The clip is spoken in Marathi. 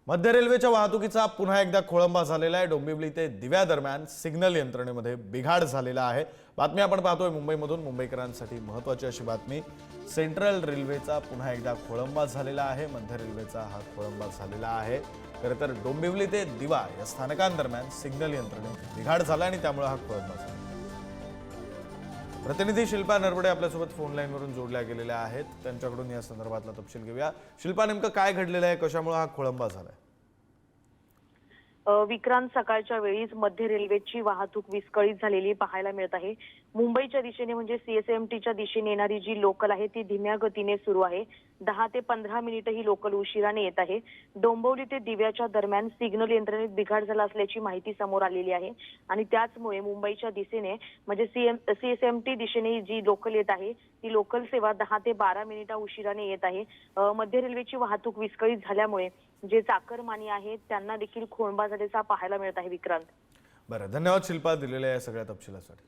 मध्य रेल्वेच्या वाहतुकीचा पुन्हा एकदा खोळंबा झालेला आहे। डोंबिवली ते दिव्या दरम्यान सिग्नल यंत्रणेमध्ये बिघाड झालेला आहे। बातमी आपण पाहतोय मुंबईमधून। मुंबईकरांसाठी महत्त्वाची अशी बातमी, सेंट्रल रेल्वेचा पुन्हा एकदा खोळंबा झालेला आहे। मध्य रेल्वेचा हा खोळंबा झालेला आहे। खरं तर डोंबिवली ते दिवा या स्थानकांदरम्यान सिग्नल यंत्रणेत बिघाड झाला आणि त्यामुळे हा खोळंबा झाला। प्रतिनिधी शिल्पा नरवडे आपल्यासोबत फोन लाईनवरून जोडल्या गेलेल्या आहेत, त्यांच्याकडून या संदर्भातला तपशील घेऊया। शिल्पा, नेमकं काय घडलेलं आहे, कशामुळे हा खोळंबा झालाय? विक्रांत, सकाळच्या वेळीच मध्य रेल्वेची वाहतूक विस्कळीत झालेली पाहायला मिळत आहे। मुंबईच्या दिशेने म्हणजे सीएसएमटीच्या दिशेने येणारी जी लोकल आहे ती धीम्या गतीने सुरू आहे। 10 ते 15 मिनिटं ही लोकल उशिराने येत आहे। डोंबिवली ते दिव्याच्या दरम्यान सिग्नल यंत्रणेत बिघाड झाला असल्याची माहिती समोर आलेली आहे आणि त्याचमुळे मुंबईच्या दिशेने म्हणजे सीएसएमटी दिशेने जी लोकल येत आहे ती लोकल सेवा 10 ते 12 मिनिटं उशिराने येत आहे। मध्य रेल्वेची वाहतूक विस्कळीत झाल्यामुळे जे चाकरमानी आहेत त्यांना देखील खोळंबा झाल्याचा पाहायला मिळत आहे। विक्रांत, बरं, धन्यवाद शिल्पा दिलेल्या या सगळ्या तपशिलासाठी।